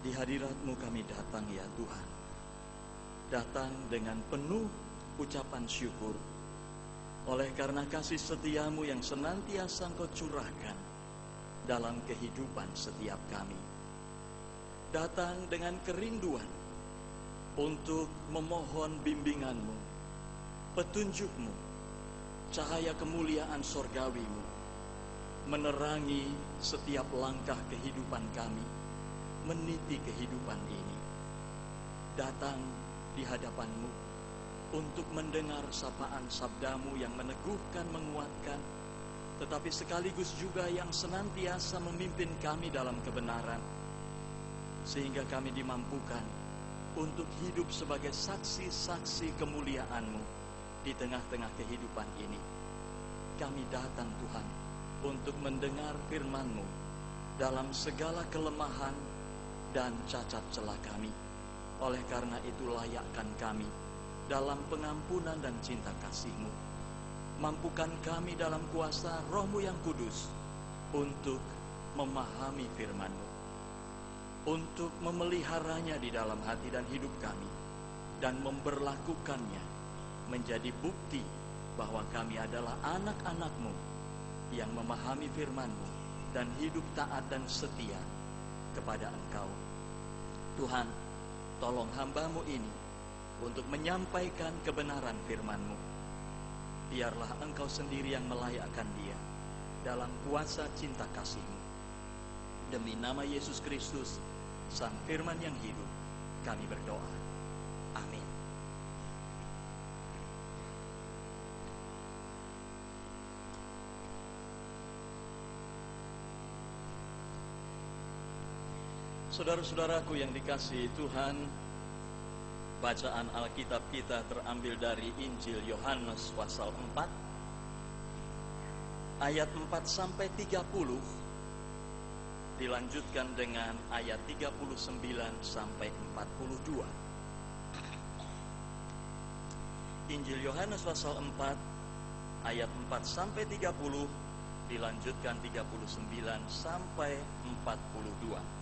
Di hadirat-Mu kami datang ya Tuhan. Datang dengan penuh ucapan syukur. Oleh karena kasih setia-Mu yang senantiasa Engkau curahkan dalam kehidupan setiap kami. Datang dengan kerinduan untuk memohon bimbingan-Mu, petunjuk-Mu, cahaya kemuliaan sorgawi-Mu, menerangi setiap langkah kehidupan kami, meniti kehidupan ini. Datang di hadapan-Mu untuk mendengar sapaan sabda-Mu yang meneguhkan, menguatkan, tetapi sekaligus juga yang senantiasa memimpin kami dalam kebenaran, sehingga kami dimampukan untuk hidup sebagai saksi-saksi kemuliaan-Mu di tengah-tengah kehidupan ini. Kami datang Tuhan untuk mendengar firman-Mu dalam segala kelemahan dan cacat celah kami. Oleh karena itu layakkan kami dalam pengampunan dan cinta kasih-Mu. Mampukan kami dalam kuasa Roh-Mu yang kudus untuk memahami firman-Mu, untuk memeliharanya di dalam hati dan hidup kami, dan memberlakukannya menjadi bukti bahwa kami adalah anak-anak-Mu yang memahami firman-Mu dan hidup taat dan setia kepada Engkau. Tuhan, tolong hamba-Mu ini untuk menyampaikan kebenaran firman-Mu. Biarlah Engkau sendiri yang melayakkan dia dalam kuasa cinta kasih-Mu. Demi nama Yesus Kristus, Sang Firman yang hidup, kami berdoa. Amin. Saudara-saudaraku yang dikasihi Tuhan, bacaan Alkitab kita terambil dari Injil Yohanes pasal 4 ayat 4 sampai 30, dilanjutkan dengan ayat 39 sampai 42. Injil Yohanes pasal 4 ayat 4 sampai 30, dilanjutkan 39 sampai 42.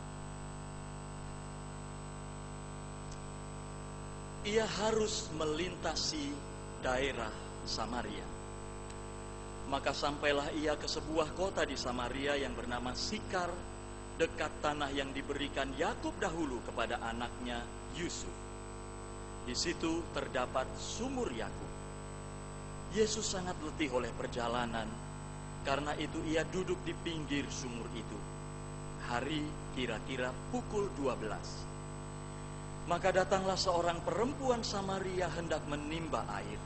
Ia harus melintasi daerah Samaria. Maka sampailah ia ke sebuah kota di Samaria yang bernama Sikar, dekat tanah yang diberikan Yakub dahulu kepada anaknya Yusuf. Di situ terdapat sumur Yakub. Yesus sangat letih oleh perjalanan, karena itu ia duduk di pinggir sumur itu. Hari kira-kira pukul 12. Maka datanglah seorang perempuan Samaria hendak menimba air.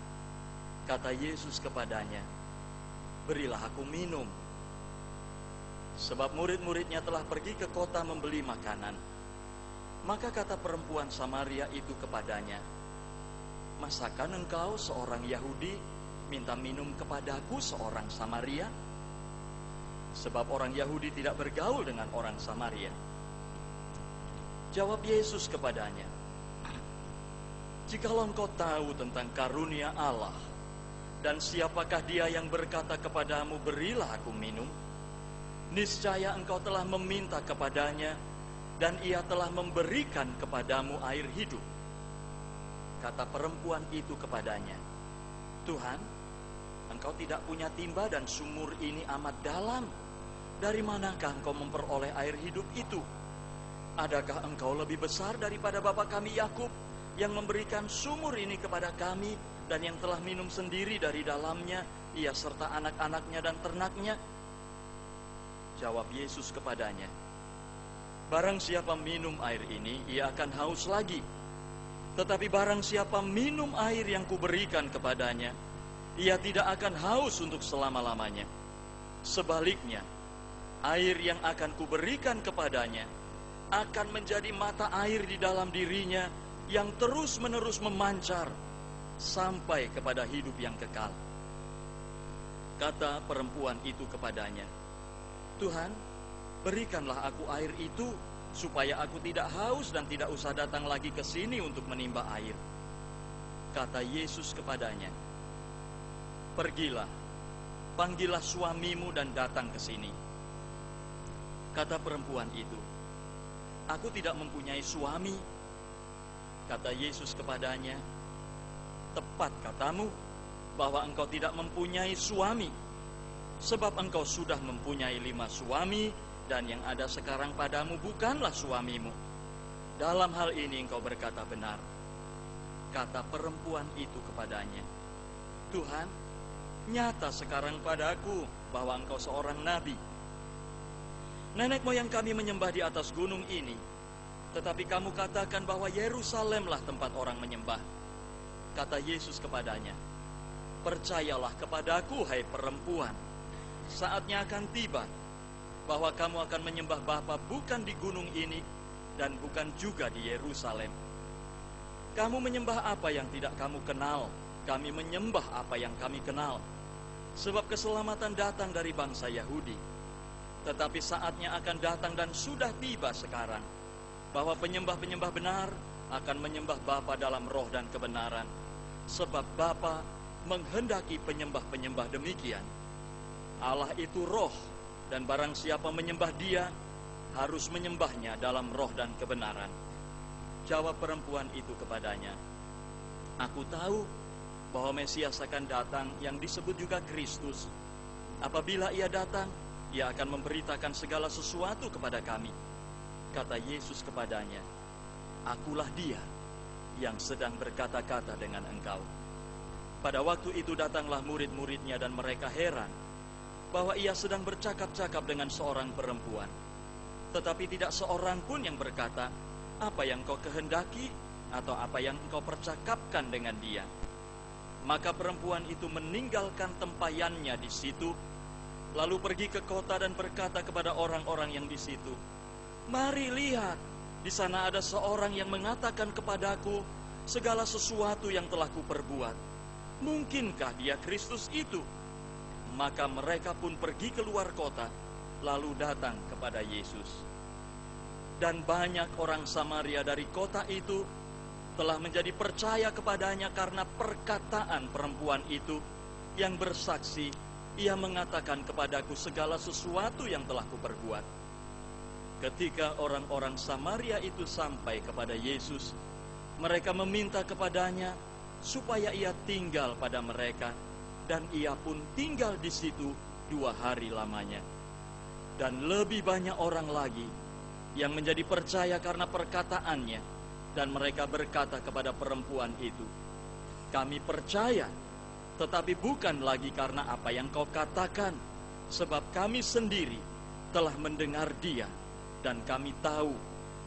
Kata Yesus kepadanya, "Berilah aku minum." Sebab murid-muridnya telah pergi ke kota membeli makanan. Maka kata perempuan Samaria itu kepadanya, "Masakan engkau seorang Yahudi minta minum kepadaku seorang Samaria?" Sebab orang Yahudi tidak bergaul dengan orang Samaria. Jawab Yesus kepadanya, "Jikalau engkau tahu tentang karunia Allah, dan siapakah dia yang berkata kepadamu, berilah aku minum, niscaya engkau telah meminta kepadanya, dan ia telah memberikan kepadamu air hidup." Kata perempuan itu kepadanya, "Tuhan, engkau tidak punya timba dan sumur ini amat dalam. Dari manakah engkau memperoleh air hidup itu? Adakah engkau lebih besar daripada bapa kami Yakub yang memberikan sumur ini kepada kami dan yang telah minum sendiri dari dalamnya, ia serta anak-anaknya dan ternaknya?" Jawab Yesus kepadanya, "Barang siapa minum air ini, ia akan haus lagi. Tetapi barang siapa minum air yang kuberikan kepadanya, ia tidak akan haus untuk selama-lamanya. Sebaliknya, air yang akan kuberikan kepadanya akan menjadi mata air di dalam dirinya yang terus-menerus memancar sampai kepada hidup yang kekal." Kata perempuan itu kepadanya, "Tuhan, berikanlah aku air itu, supaya aku tidak haus dan tidak usah datang lagi ke sini untuk menimba air." Kata Yesus kepadanya, "Pergilah, panggillah suamimu dan datang ke sini." Kata perempuan itu, Aku tidak mempunyai suami. Kata Yesus kepadanya, tepat katamu bahwa engkau tidak mempunyai suami, sebab engkau sudah mempunyai 5 suami, dan yang ada sekarang padamu bukanlah suamimu. Dalam hal ini engkau berkata benar. Kata perempuan itu kepadanya, Tuhan, nyata sekarang padaku bahwa engkau seorang nabi. Nenek moyang kami menyembah di atas gunung ini, tetapi kamu katakan bahwa Yerusalemlah tempat orang menyembah. Kata Yesus kepadanya, percayalah kepadaku, hai perempuan, saatnya akan tiba bahwa kamu akan menyembah Bapa bukan di gunung ini dan bukan juga di Yerusalem. Kamu menyembah apa yang tidak kamu kenal, kami menyembah apa yang kami kenal. Sebab keselamatan datang dari bangsa Yahudi. Tetapi saatnya akan datang dan sudah tiba sekarang, bahwa penyembah-penyembah benar akan menyembah Bapa dalam roh dan kebenaran. Sebab Bapa menghendaki penyembah-penyembah demikian. Allah itu roh, dan barang siapa menyembah Dia, harus menyembahnya dalam roh dan kebenaran. Jawab perempuan itu kepadanya, aku tahu bahwa Mesias akan datang yang disebut juga Kristus. Apabila Ia datang, Ia akan memberitakan segala sesuatu kepada kami. Kata Yesus kepadanya, akulah Dia yang sedang berkata-kata dengan engkau. Pada waktu itu datanglah murid-muridnya dan mereka heran bahwa Ia sedang bercakap-cakap dengan seorang perempuan. Tetapi tidak seorang pun yang berkata, apa yang kau kehendaki atau apa yang kau percakapkan dengan dia. Maka perempuan itu meninggalkan tempayannya di situ, lalu pergi ke kota dan berkata kepada orang-orang yang di situ, mari lihat, di sana ada seorang yang mengatakan kepadaku segala sesuatu yang telah kuperbuat. Mungkinkah dia Kristus itu? Maka mereka pun pergi keluar kota, lalu datang kepada Yesus. Dan banyak orang Samaria dari kota itu telah menjadi percaya kepadanya karena perkataan perempuan itu yang bersaksi, ia mengatakan kepadaku segala sesuatu yang telah kuperbuat. Ketika orang-orang Samaria itu sampai kepada Yesus, mereka meminta kepadanya supaya ia tinggal pada mereka, dan ia pun tinggal di situ 2 hari lamanya. Dan lebih banyak orang lagi yang menjadi percaya karena perkataannya, dan mereka berkata kepada perempuan itu, kami percaya, tetapi bukan lagi karena apa yang kau katakan, sebab kami sendiri telah mendengar Dia, dan kami tahu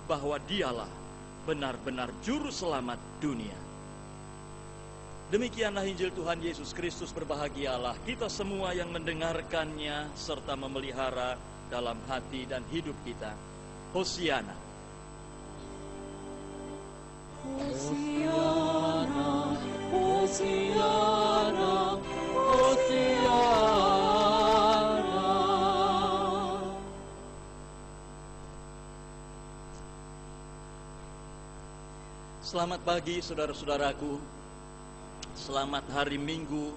bahwa Dialah benar-benar juru selamat dunia. Demikianlah Injil Tuhan Yesus Kristus. Berbahagialah kita semua yang mendengarkannya serta memelihara dalam hati dan hidup kita. Hosiana. Hosiana, Hosiana, Hosiana. Selamat pagi saudara-saudaraku. Selamat hari Minggu.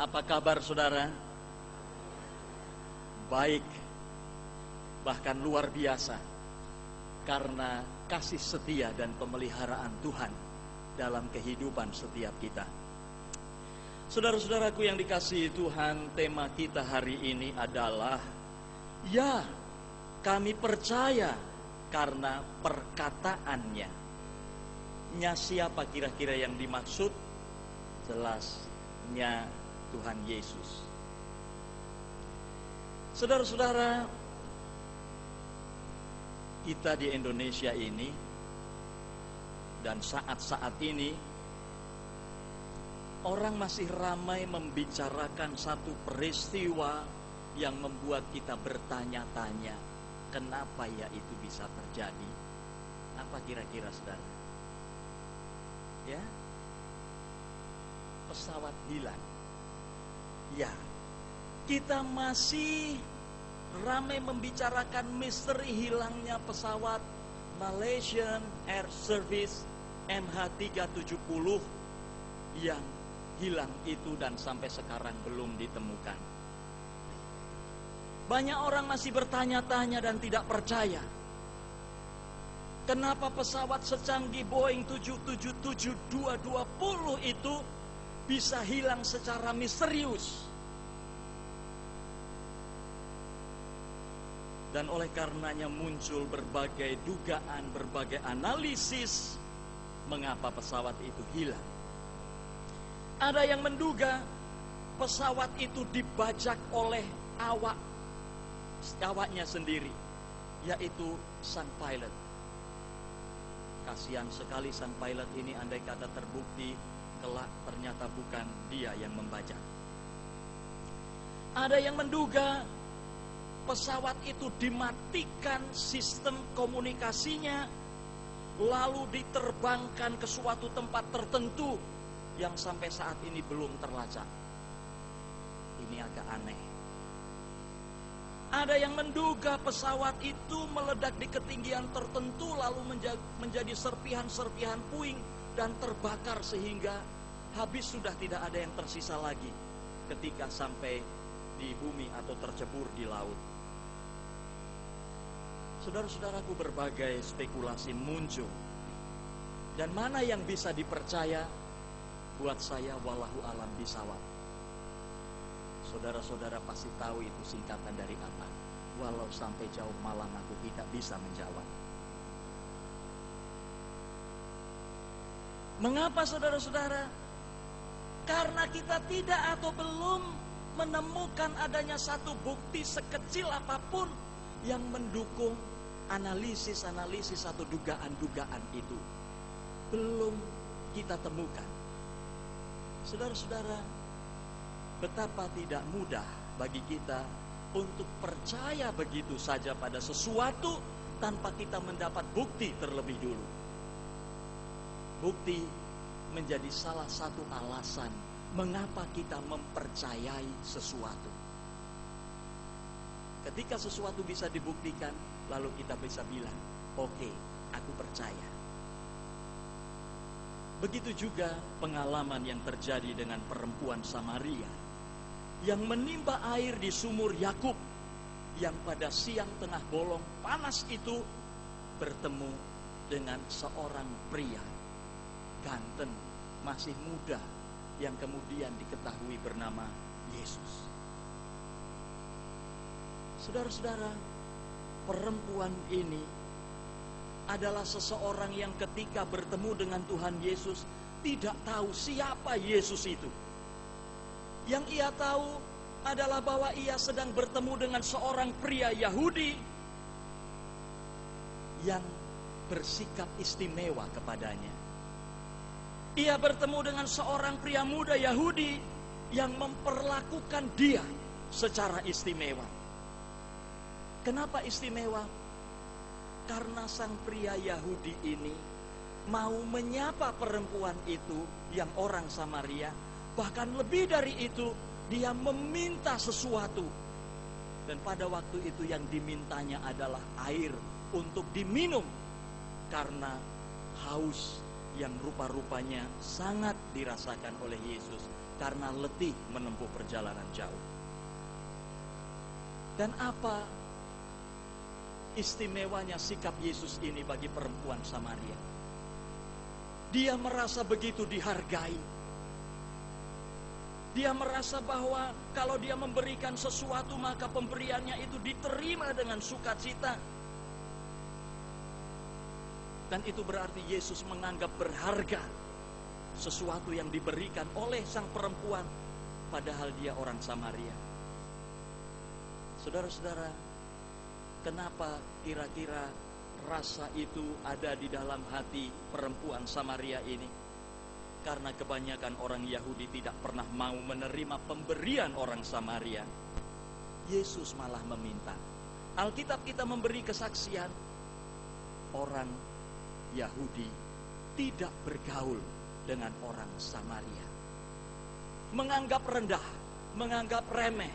Apa kabar saudara? Baik. Bahkan luar biasa, karena kasih setia dan pemeliharaan Tuhan dalam kehidupan setiap kita. Saudara-saudaraku yang dikasihi Tuhan, tema kita hari ini adalah, ya, kami percaya karena perkataannya. Nya siapa kira-kira yang dimaksud? Jelasnya Tuhan Yesus. Saudara-saudara, kita di Indonesia ini dan saat-saat ini orang masih ramai membicarakan satu peristiwa yang membuat kita bertanya-tanya, kenapa ya itu bisa terjadi? Apa kira-kira saudara? Ya, pesawat hilang. Ya, kita masih ramai membicarakan misteri hilangnya pesawat Malaysian Air Service MH370 yang hilang itu dan sampai sekarang belum ditemukan. Banyak orang masih bertanya-tanya dan tidak percaya. Kenapa pesawat secanggih Boeing 777-220 itu bisa hilang secara misterius? Dan oleh karenanya muncul berbagai dugaan, berbagai analisis mengapa pesawat itu hilang. Ada yang menduga pesawat itu dibajak oleh awaknya sendiri, yaitu sang pilot. Kasihan sekali sang pilot ini, andai kata terbukti kelak ternyata bukan dia yang membajak. Ada yang menduga pesawat itu dimatikan sistem komunikasinya, lalu diterbangkan ke suatu tempat tertentu yang sampai saat ini belum terlacak. Ini agak aneh. Ada yang menduga pesawat itu meledak di ketinggian tertentu lalu menjadi serpihan-serpihan puing dan terbakar sehingga habis, sudah tidak ada yang tersisa lagi ketika sampai di bumi atau tercebur di laut. Saudara-saudaraku, berbagai spekulasi muncul. Dan mana yang bisa dipercaya? Buat saya wallahu alam bisawab. Saudara-saudara pasti tahu itu singkatan dari apa. Walau sampai jauh malam aku tidak bisa menjawab. Mengapa saudara-saudara? Karena kita tidak atau belum menemukan adanya satu bukti sekecil apapun yang mendukung analisis-analisis atau dugaan-dugaan itu. Belum kita temukan. Saudara-saudara, betapa tidak mudah bagi kita untuk percaya begitu saja pada sesuatu tanpa kita mendapat bukti terlebih dulu. Bukti menjadi salah satu alasan mengapa kita mempercayai sesuatu. Ketika sesuatu bisa dibuktikan, lalu kita bisa bilang, oke, aku percaya. Begitu juga pengalaman yang terjadi dengan perempuan Samaria yang menimba air di sumur Yakub, yang pada siang tengah bolong panas itu bertemu dengan seorang pria ganteng, masih muda, yang kemudian diketahui bernama Yesus. Saudara-saudara, perempuan ini adalah seseorang yang ketika bertemu dengan Tuhan Yesus tidak tahu siapa Yesus itu. Yang ia tahu adalah bahwa ia sedang bertemu dengan seorang pria Yahudi yang bersikap istimewa kepadanya. Ia bertemu dengan seorang pria muda Yahudi yang memperlakukan dia secara istimewa. Kenapa istimewa? Karena sang pria Yahudi ini mau menyapa perempuan itu yang orang Samaria. Bahkan lebih dari itu, dia meminta sesuatu. Dan pada waktu itu yang dimintanya adalah air untuk diminum. Karena haus yang rupa-rupanya sangat dirasakan oleh Yesus. Karena letih menempuh perjalanan jauh. Dan apa istimewanya sikap Yesus ini bagi perempuan Samaria? Dia merasa begitu dihargai. Dia merasa bahwa kalau dia memberikan sesuatu maka pemberiannya itu diterima dengan sukacita. Dan itu berarti Yesus menganggap berharga sesuatu yang diberikan oleh sang perempuan, padahal dia orang Samaria. Saudara-saudara, kenapa kira-kira rasa itu ada di dalam hati perempuan Samaria ini? Karena kebanyakan orang Yahudi tidak pernah mau menerima pemberian orang Samaria. Yesus malah meminta. Alkitab kita memberi kesaksian, orang Yahudi tidak bergaul dengan orang Samaria. Menganggap rendah, menganggap remeh,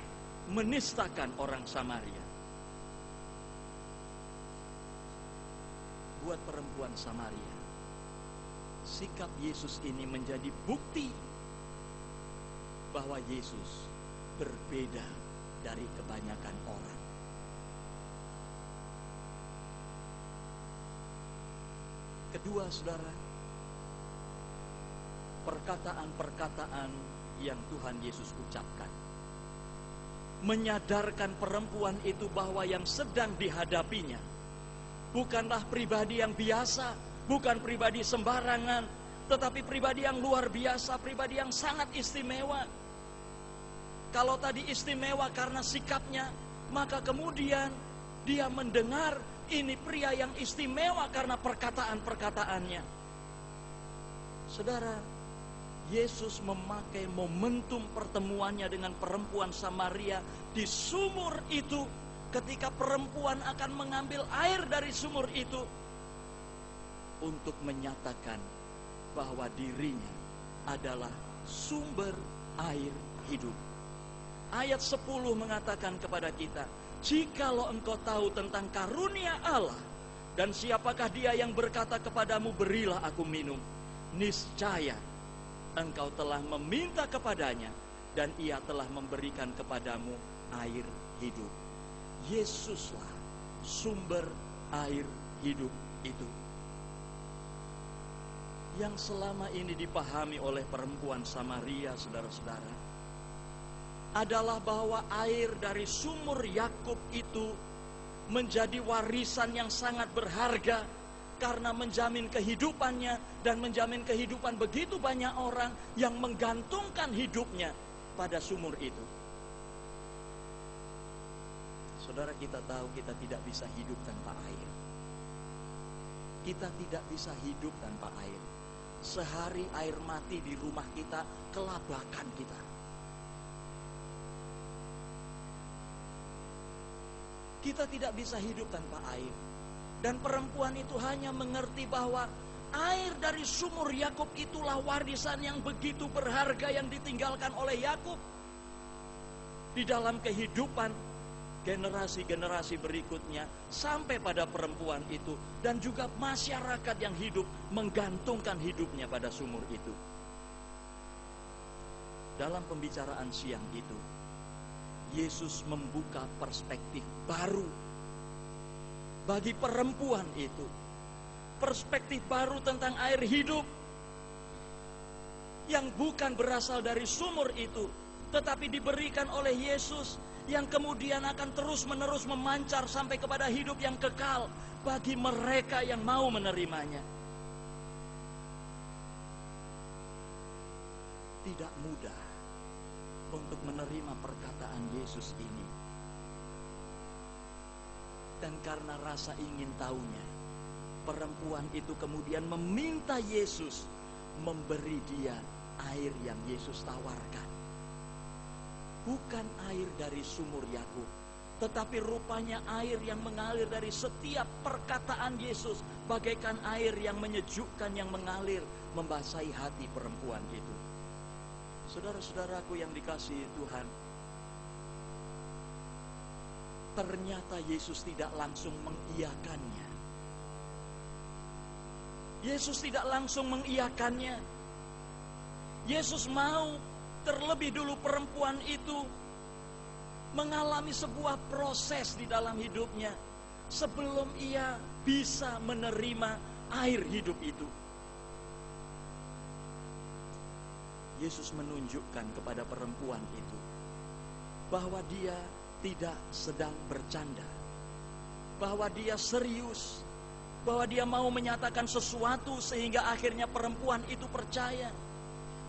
menistakan orang Samaria. Buat perempuan Samaria, sikap Yesus ini menjadi bukti bahwa Yesus berbeda dari kebanyakan orang. kedua, saudara, perkataan-perkataan yang Tuhan Yesus ucapkan menyadarkan perempuan itu bahwa yang sedang dihadapinya bukanlah pribadi yang biasa, bukan pribadi sembarangan, tetapi pribadi yang luar biasa, pribadi yang sangat istimewa. Kalau tadi istimewa karena sikapnya, maka kemudian dia mendengar ini pria yang istimewa karena perkataan-perkataannya. Saudara, Yesus memakai momentum pertemuannya dengan perempuan Samaria di sumur itu, ketika perempuan akan mengambil air dari sumur itu, untuk menyatakan bahwa dirinya adalah sumber air hidup. Ayat 10 mengatakan kepada kita, jikalau engkau tahu tentang karunia Allah, dan siapakah dia yang berkata kepadamu, berilah aku minum, niscaya engkau telah meminta kepadanya, dan ia telah memberikan kepadamu air hidup. Yesuslah sumber air hidup itu. Yang selama ini dipahami oleh perempuan Samaria, saudara-saudara, adalah bahwa air dari sumur Yakub itu menjadi warisan yang sangat berharga, karena menjamin kehidupannya dan menjamin kehidupan begitu banyak orang yang menggantungkan hidupnya pada sumur itu. Saudara, kita tahu kita tidak bisa hidup tanpa air. Kita tidak bisa hidup tanpa air. Sehari air mati di rumah kita, kelabakan kita. Kita tidak bisa hidup tanpa air. Dan perempuan itu hanya mengerti bahwa air dari sumur Yakub itulah warisan yang begitu berharga yang ditinggalkan oleh Yakub di dalam kehidupan generasi-generasi berikutnya sampai pada perempuan itu, dan juga masyarakat yang hidup menggantungkan hidupnya pada sumur itu. Dalam pembicaraan siang itu, Yesus membuka perspektif baru bagi perempuan itu, perspektif baru tentang air hidup yang bukan berasal dari sumur itu, tetapi diberikan oleh Yesus, yang kemudian akan terus-menerus memancar sampai kepada hidup yang kekal bagi mereka yang mau menerimanya. Tidak mudah untuk menerima perkataan Yesus ini. Dan karena rasa ingin tahunya, perempuan itu kemudian meminta Yesus memberi dia air yang Yesus tawarkan. Bukan air dari sumur Yakub, tetapi rupanya air yang mengalir dari setiap perkataan Yesus, bagaikan air yang menyejukkan yang mengalir membasahi hati perempuan itu. Saudara-saudaraku yang dikasihi Tuhan, ternyata Yesus tidak langsung mengiyakannya. Yesus tidak langsung mengiyakannya. Yesus mau terlebih dulu perempuan itu mengalami sebuah proses di dalam hidupnya sebelum ia bisa menerima air hidup itu. Yesus menunjukkan kepada perempuan itu bahwa dia tidak sedang bercanda, bahwa dia serius, bahwa dia mau menyatakan sesuatu sehingga akhirnya perempuan itu percaya.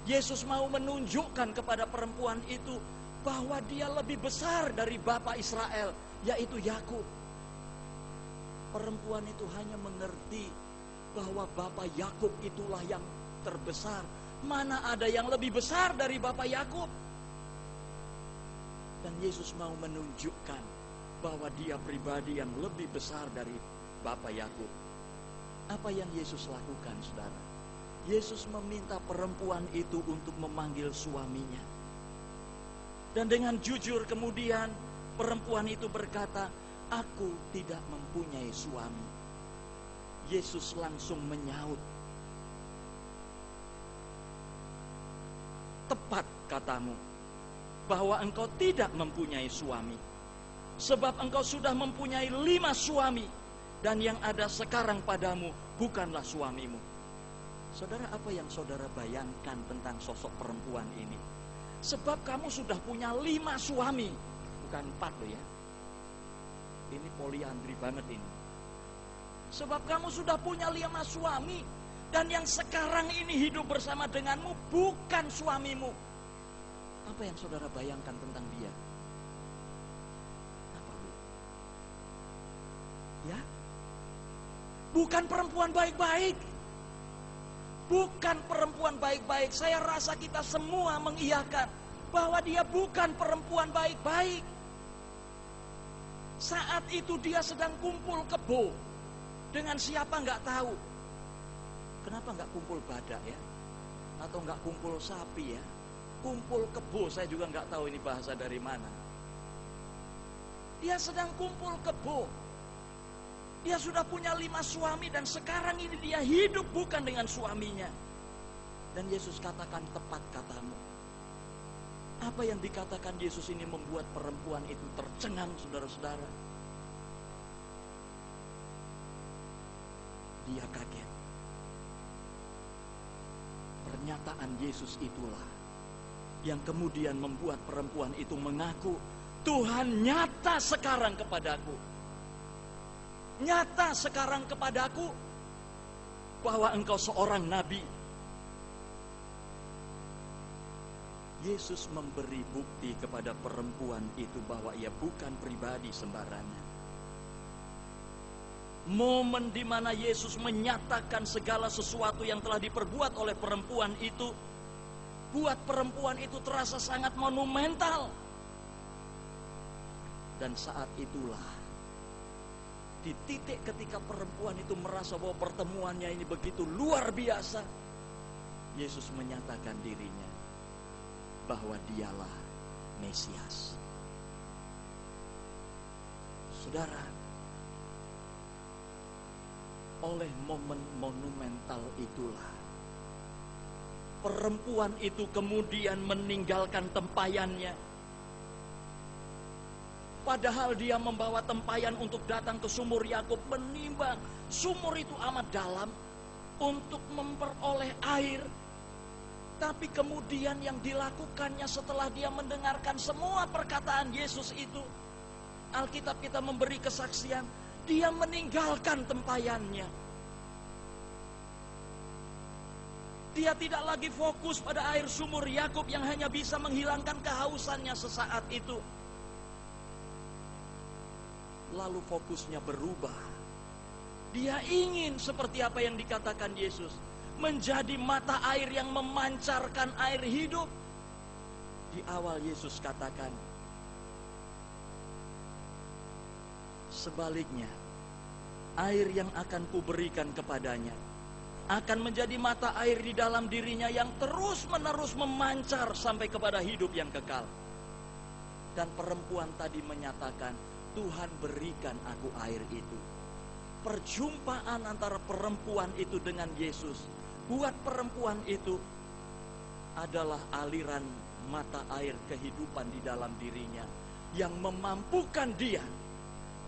Yesus mau menunjukkan kepada perempuan itu bahwa dia lebih besar dari bapa Israel, yaitu Yakub. Perempuan itu hanya mengerti bahwa bapa Yakub itulah yang terbesar. Mana ada yang lebih besar dari bapa Yakub? Dan Yesus mau menunjukkan bahwa dia pribadi yang lebih besar dari bapa Yakub. Apa yang Yesus lakukan, saudara? Yesus meminta perempuan itu untuk memanggil suaminya. Dan dengan jujur kemudian perempuan itu berkata, aku tidak mempunyai suami. Yesus langsung menyaut, tepat katamu, bahwa engkau tidak mempunyai suami. Sebab engkau sudah mempunyai 5 suami, dan yang ada sekarang padamu bukanlah suamimu. Saudara, apa yang saudara bayangkan tentang sosok perempuan ini? Sebab kamu sudah punya 5 suami, bukan 4 loh ya. Ini poliandri banget ini. Sebab kamu sudah punya 5 suami, dan yang sekarang ini hidup bersama denganmu bukan suamimu. Apa yang saudara bayangkan tentang dia? Apa, Bu? Ya? Bukan perempuan baik-baik. Bukan perempuan baik-baik. Saya rasa kita semua mengiyakan bahwa dia bukan perempuan baik-baik. Saat itu dia sedang kumpul kebo. Dengan siapa nggak tahu. Kenapa nggak kumpul badak ya? Atau nggak kumpul sapi ya? Kumpul kebo, saya juga nggak tahu ini bahasa dari mana. Dia sedang kumpul kebo. Dia sudah punya 5 suami dan sekarang ini dia hidup bukan dengan suaminya. Dan Yesus katakan, tepat katamu. Apa yang dikatakan Yesus ini membuat perempuan itu tercengang, saudara-saudara. Dia kaget. Pernyataan Yesus itulah yang kemudian membuat perempuan itu mengaku, Tuhan nyata sekarang kepadaku. Nyata sekarang kepadaku bahwa engkau seorang nabi. Yesus memberi bukti kepada perempuan itu bahwa ia bukan pribadi sembarangan. Momen di mana Yesus menyatakan segala sesuatu yang telah diperbuat oleh perempuan itu, buat perempuan itu terasa sangat monumental. Dan saat itulah, di titik ketika perempuan itu merasa bahwa pertemuannya ini begitu luar biasa, Yesus menyatakan dirinya bahwa dialah Mesias. Saudara, oleh momen monumental itulah perempuan itu kemudian meninggalkan tempayannya. Padahal dia membawa tempayan untuk datang ke sumur Yakub, menimbang sumur itu amat dalam untuk memperoleh air. Tapi kemudian yang dilakukannya setelah dia mendengarkan semua perkataan Yesus itu, Alkitab kita memberi kesaksian, dia meninggalkan tempayannya. Dia tidak lagi fokus pada air sumur Yakub yang hanya bisa menghilangkan kehausannya sesaat itu. Lalu fokusnya berubah. Dia ingin seperti apa yang dikatakan Yesus, menjadi mata air yang memancarkan air hidup. Di awal Yesus katakan, sebaliknya, air yang akan kuberikan kepadanya akan menjadi mata air di dalam dirinya yang terus-menerus memancar sampai kepada hidup yang kekal. Dan perempuan tadi menyatakan, Tuhan berikan aku air itu. Perjumpaan antara perempuan itu dengan Yesus, buat perempuan itu adalah aliran mata air kehidupan di dalam dirinya yang memampukan dia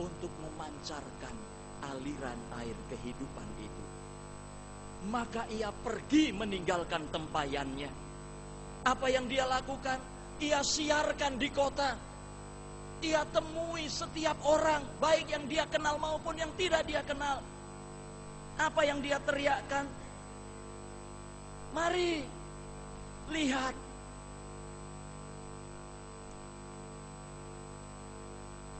untuk memancarkan aliran air kehidupan itu. Maka ia pergi meninggalkan tempayannya. Apa yang dia lakukan? Ia siarkan di kota. Ia temui setiap orang, baik yang dia kenal maupun yang tidak dia kenal. Apa yang dia teriakkan? Mari, lihat.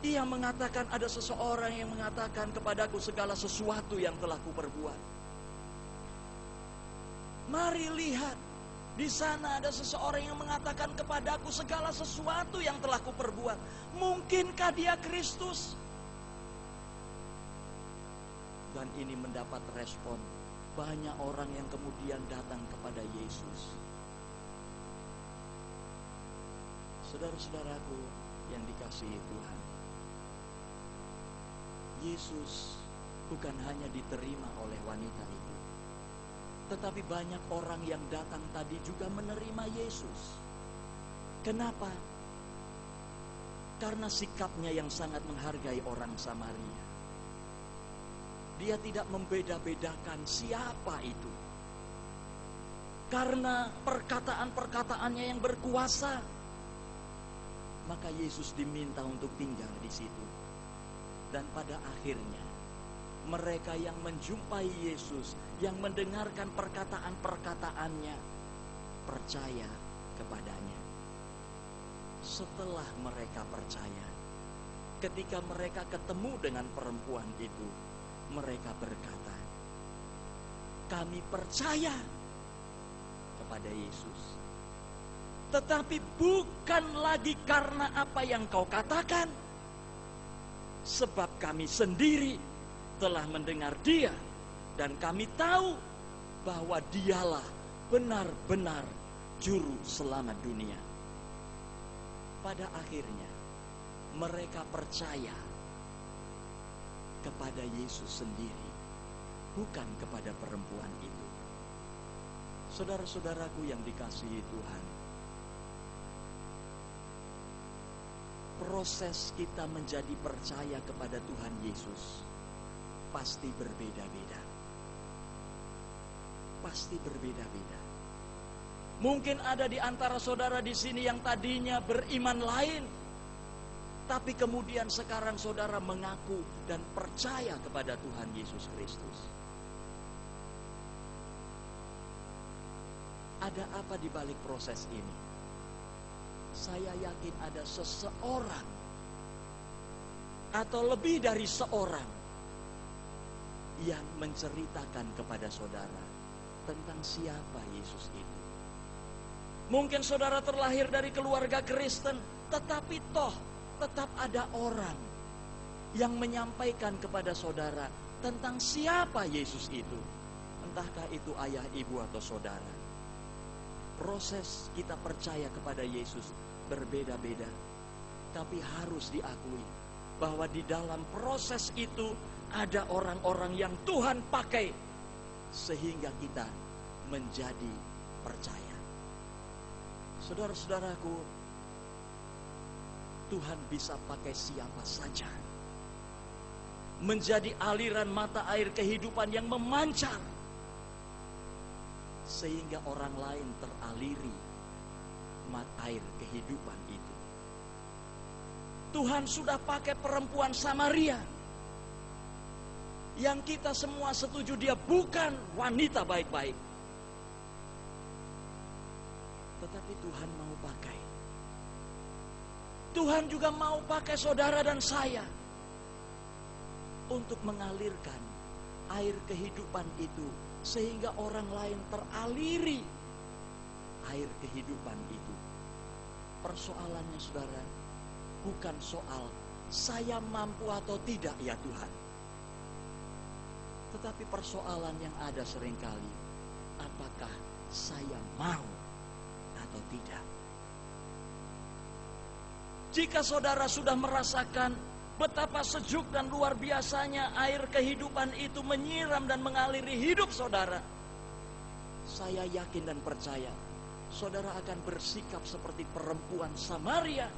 Ia mengatakan, ada seseorang yang mengatakan kepadaku segala sesuatu yang telah kuperbuat. Mari lihat. Di sana ada seseorang yang mengatakan kepadaku segala sesuatu yang telah kuperbuat. Mungkinkah dia Kristus? Dan ini mendapat respon. Banyak orang yang kemudian datang kepada Yesus. Saudara-saudaraku yang dikasihi Tuhan, Yesus bukan hanya diterima oleh wanita itu, tetapi banyak orang yang datang tadi juga menerima Yesus. Kenapa? Karena sikapnya yang sangat menghargai orang Samaria. Dia tidak membeda-bedakan siapa itu. Karena perkataan-perkataannya yang berkuasa, maka Yesus diminta untuk tinggal di situ. Dan pada akhirnya, mereka yang menjumpai Yesus, yang mendengarkan perkataan-perkataannya, percaya kepadanya. Setelah mereka percaya, ketika mereka ketemu dengan perempuan itu, mereka berkata, kami percaya kepada Yesus, tetapi bukan lagi karena apa yang kau katakan, sebab kami sendiri telah mendengar dia, dan kami tahu bahwa dialah benar-benar juru selamat dunia. Pada akhirnya mereka percaya kepada Yesus sendiri, bukan kepada perempuan itu. Saudara-saudaraku yang dikasihi Tuhan, proses kita menjadi percaya kepada Tuhan Yesus pasti berbeda-beda. Pasti berbeda-beda. Mungkin ada di antara saudara di sini yang tadinya beriman lain, tapi kemudian sekarang saudara mengaku dan percaya kepada Tuhan Yesus Kristus. Ada apa di balik proses ini? Saya yakin ada seseorang atau lebih dari seorang yang menceritakan kepada saudara tentang siapa Yesus itu. Mungkin saudara terlahir dari keluarga Kristen, tetapi tetap ada orang yang menyampaikan kepada saudara tentang siapa Yesus itu. Entahkah itu ayah, ibu, atau saudara. Proses kita percaya kepada Yesus berbeda-beda, tapi harus diakui bahwa di dalam proses itu ada orang-orang yang Tuhan pakai sehingga kita menjadi percaya. Saudara-saudaraku, Tuhan bisa pakai siapa saja menjadi aliran mata air kehidupan yang memancar sehingga orang lain teraliri mata air kehidupan itu. Tuhan sudah pakai perempuan Samaria yang kita semua setuju dia bukan wanita baik-baik, tetapi Tuhan mau pakai. Tuhan juga mau pakai saudara dan saya untuk mengalirkan air kehidupan itu sehingga orang lain teraliri air kehidupan itu. Persoalannya saudara, bukan soal saya mampu atau tidak ya Tuhan, tetapi persoalan yang ada seringkali, apakah saya mau atau tidak. Jika saudara sudah merasakan betapa sejuk dan luar biasanya air kehidupan itu menyiram dan mengaliri hidup saudara, saya yakin dan percaya saudara akan bersikap seperti perempuan Samaria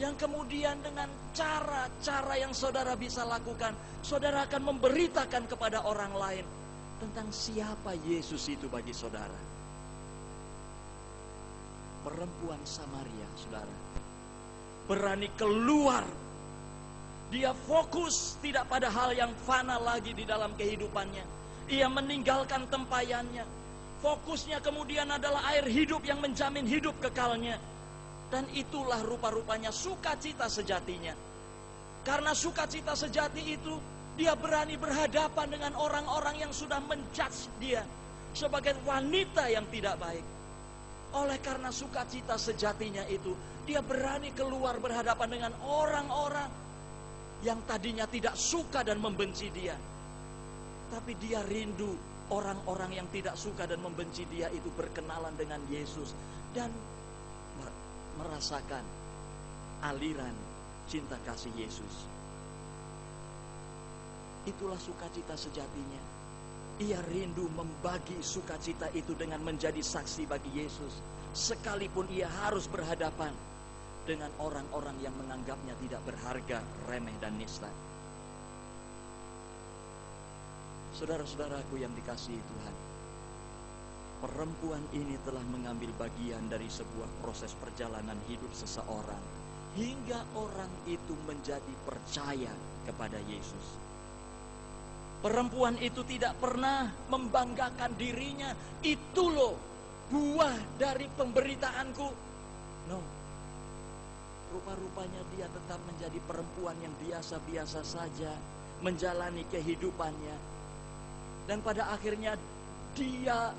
yang kemudian dengan cara-cara yang saudara bisa lakukan, saudara akan memberitakan kepada orang lain tentang siapa Yesus itu bagi saudara. Perempuan Samaria, saudara, berani keluar. Dia fokus tidak pada hal yang fana lagi di dalam kehidupannya. Ia meninggalkan tempayannya. Fokusnya kemudian adalah air hidup yang menjamin hidup kekalnya. Dan itulah rupa-rupanya sukacita sejatinya. Karena sukacita sejati itu, dia berani berhadapan dengan orang-orang yang sudah menjudge dia sebagai wanita yang tidak baik. Oleh karena sukacita sejatinya itu, dia berani keluar berhadapan dengan orang-orang yang tadinya tidak suka dan membenci dia. Tapi dia rindu orang-orang yang tidak suka dan membenci dia itu berkenalan dengan Yesus dan merasakan aliran cinta kasih Yesus. Itulah sukacita sejatinya. Ia rindu membagi sukacita itu dengan menjadi saksi bagi Yesus, sekalipun ia harus berhadapan dengan orang-orang yang menganggapnya tidak berharga, remeh dan nista. Saudara-saudaraku yang dikasihi Tuhan, perempuan ini telah mengambil bagian dari sebuah proses perjalanan hidup seseorang hingga orang itu menjadi percaya kepada Yesus. Perempuan itu tidak pernah membanggakan dirinya, itu loh buah dari pemberitaanku. No. Rupa-rupanya dia tetap menjadi perempuan yang biasa-biasa saja menjalani kehidupannya. Dan pada akhirnya dia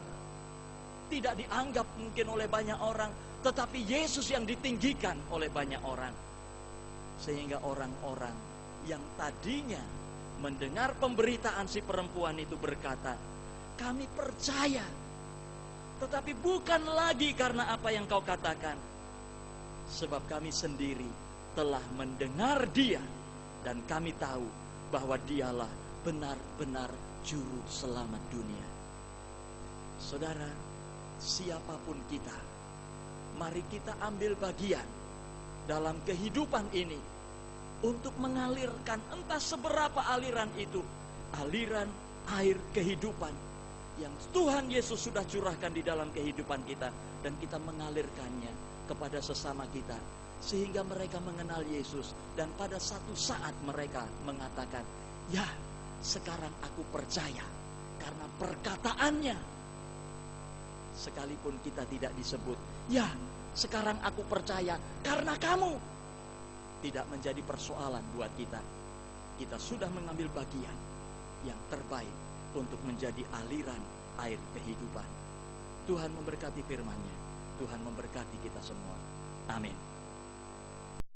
tidak dianggap mungkin oleh banyak orang, tetapi Yesus yang ditinggikan oleh banyak orang. Sehingga orang-orang yang tadinya mendengar pemberitaan si perempuan itu berkata, kami percaya, tetapi bukan lagi karena apa yang kau katakan, sebab kami sendiri telah mendengar dia, dan kami tahu bahwa dialah benar-benar juru selamat dunia. Saudara, siapapun kita, mari kita ambil bagian dalam kehidupan ini untuk mengalirkan entah seberapa aliran itu, aliran air kehidupan yang Tuhan Yesus sudah curahkan di dalam kehidupan kita, dan kita mengalirkannya kepada sesama kita sehingga mereka mengenal Yesus, dan pada satu saat mereka mengatakan, ya, sekarang aku percaya karena perkataannya. Sekalipun kita tidak disebut, ya, sekarang aku percaya karena kamu. Tidak menjadi persoalan buat kita. Kita sudah mengambil bagian yang terbaik untuk menjadi aliran air kehidupan. Tuhan memberkati firman-Nya. Tuhan memberkati kita semua. Amin.